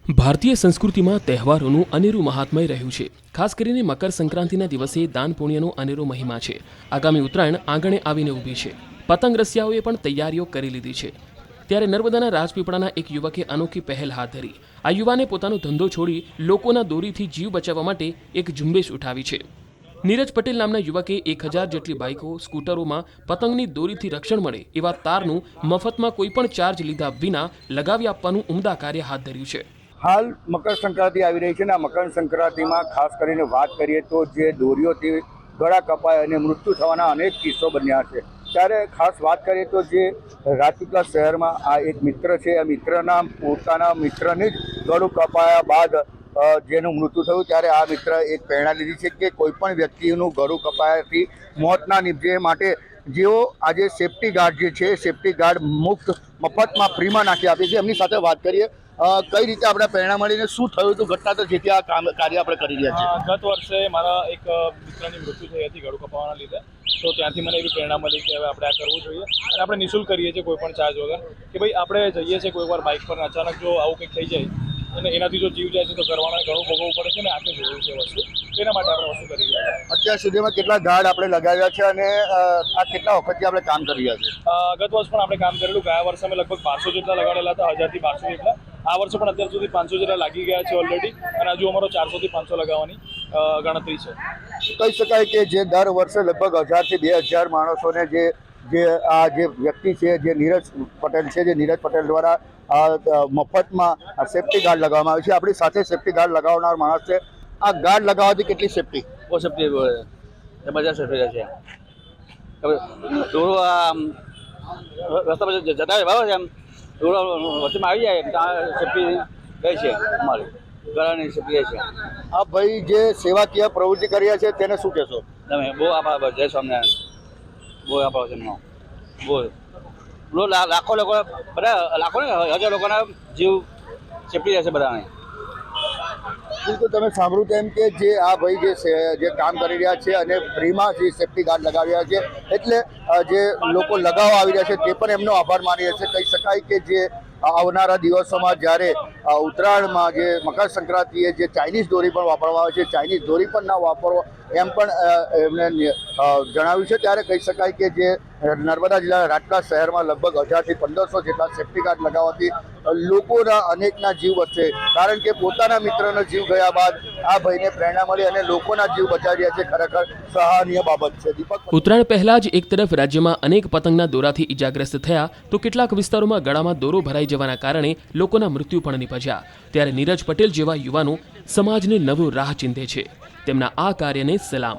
ભારતીય સંસ્કૃતિમાં તહેવારોનું અનેરું મહાત્મય રહ્યું છે। ખાસ કરીને મકર સંક્રાંતિના દિવસે દાન પુણ્યનો અનેરો મહિમા છે। આગામી ઉત્તરાયણ આંગણે આવીને ઊભી છે। પતંગ રસિયાઓએ પણ તૈયારીઓ કરી લીધી છે। ત્યારે નર્મદાના રાજપીપળાના એક યુવકે અનોખી પહેલ હાથ ધરી। આ યુવાને પોતાનો ધંધો છોડી લોકોના દોરીથી જીવ બચાવવા માટે એક ઝુંબેશ ઉઠાવી છે। નીરજ પટેલ નામના યુવકે 1000 જેટલી બાઇકો સ્કૂટરોમાં પતંગની દોરીથી રક્ષણ મળે એવા તારનું મફતમાં કોઈપણ ચાર્જ લીધા વિના લગાવી આપવાનું ઉમદા કાર્ય હાથ ધર્યું છે। હાલ મકર સંક્રાંતિ આવી રહી છે ને આ મકર સંક્રાંતિમાં ખાસ કરીને વાત કરીએ તો જે દોરીઓથી ગળા કપાય અને મૃત્યુ થવાના અનેક કિસ્સો બન્યા છે। ત્યારે ખાસ વાત કરીએ તો જે રાજપીપળા શહેરમાં આ એક મિત્ર છે, આ મિત્રના પોતાના મિત્રની જ ગળું કપાયા બાદ જેનું મૃત્યુ થયું ત્યારે આ મિત્ર એક પ્રેરણા લીધી છે કે કોઈ પણ વ્યક્તિનું ગળું કપાયાથી મોત ના નીપજે માટે જેઓ આજે સેફ્ટી ગાર્ડ જે છે સેફ્ટી ગાર્ડ મુક્ત મફતમાં ફ્રીમાં નાખી આપે છે। એમની સાથે વાત કરીએ કઈ રીતે આપણે પ્રેરણા મળીને શું થયું હતું ઘટના તો જેથી આ કાર્ય આપણે કરી રહ્યા છીએ। ગત વર્ષે મારા એક મિત્રની મૃત્યુ થઈ હતી ગળું કપાવાના લીધે, તો ત્યાંથી મને એવી પ્રેરણા મળી કે હવે આપણે આ કરવું જોઈએ અને આપણે નિઃશુલ્ક કરીએ છીએ કોઈ પણ ચાર્જ વગર કે ભાઈ આપણે જઈએ છીએ કોઈ વાર બાઇક પર અચાનક જો આવું કંઈક થઈ જાય અને એનાથી જો જીવ જાય છે તો ઘરવાળાને ઘણું ભોગવવું પડે છે ને આપણે જોયું છે વસ્તુ તેના માટે આપણે વસ્તુ કરી રહ્યા છીએ। અત્યાર સુધીમાં કેટલા ગાર્ડ આપણે લગાવ્યા છે અને આ કેટલા વખતથી આપણે કામ કરી રહ્યા છીએ? ગત વર્ષ પણ આપણે કામ કરેલું। ગયા વર્ષે અમે લગભગ 500 જેટલા લગાડેલા હતા, 1000 થી 1200 જેટલા। આ વર્ષે પણ અત્યાર સુધી 500 જેટલા લાગી ગયા છે ઓલરેડી અને હજુ અમારો 400 થી 500 લગાવવાની ગણતરી છે। કહી શકાય કે જે દર વર્ષે લગભગ 1000 થી 2000 માણસોને જે વ્યક્તિ છે જે નીરજ પટેલ છે, જે નીરજ પટેલ દ્વારા મફતમાં સેફ્ટી ગાર્ડ લગાવવામાં આવે છે। આપણી સાથે સેફ્ટી ગાર્ડ લગાવનાર માણસ છે। આ ગાર્ડ લગાવવાથી કેટલી સેફ્ટી? બહુ સેફ્ટી જબરજસ્ત સેફ્ટી છે। દોરો રસ્તા પર જતા હોય બરાબર છે, આમ દોરો વચ્ચેમાં આવી જાય ત્યાં સેફ્ટી રહે છે, અમારી ગળાની સેફ્ટી રહે છે। આ ભાઈ જે સેવાકીય પ્રવૃત્તિ કરી રહ્યા છે તેને શું કહેશો તમે? બહુ આભાર જય સ્વામિનારાયણ, બહુ આભાર છે એમનો, બહુ લાખો લોકો, બધા લાખો ને 1000 લોકોના જીવ સેફ્ટી રહેશે બધાને। બિલકુલ તમે સાંભળ્યું તેમ કે જે આ ભાઈ જે કામ કરી રહ્યા છે અને ફ્રીમાં જે સેફ્ટી ગાર્ડ લગાવી રહ્યા છે એટલે જે લોકો લગાવવા આવી રહ્યા છે તે પણ એમનો આભાર માની રહ્યા છે। કહી શકાય કે જે આવનારા દિવસોમાં જ્યારે ઉત્તરાયણમાં જે મકર સંક્રાંતિએ જે ચાઇનીઝ દોરી પણ વાપરવામાં આવે છે, ચાઇનીઝ દોરી પણ ના વાપરવો એમ પણ એમને જણાવ્યું છે। ત્યારે કહી શકાય કે જે નર્મદા જિલ્લાના રાજપીપળા શહેરમાં લગભગ 1000 થી 1500 જેટલા સેફ્ટી ગાર્ડ લગાવવાથી લોકોના અનેકના જીવ બચશે, કારણ કે પોતાના મિત્રનો જીવ ગયા બાદ આ ભાઈને પ્રેરણા મળી અને લોકોના જીવ બચાવી રહ્યા છે। ખરેખર સરાહનીય બાબત છે। દીપક, ઉત્તરાયણ પહેલા જ એક તરફ રાજ્યમાં અનેક પતંગના દોરાથી ઇજાગ્રસ્ત થયા તો કેટલાક વિસ્તારોમાં ગળામાં દોરો ભરાઈ જવાના કારણે લોકોના મૃત્યુ પણ નિપજ્યા। ત્યારે નીરજ પટેલ જેવા યુવાનો સમાજને નવો રાહ ચીંધે છે। તેમના આ કાર્યને સલામ।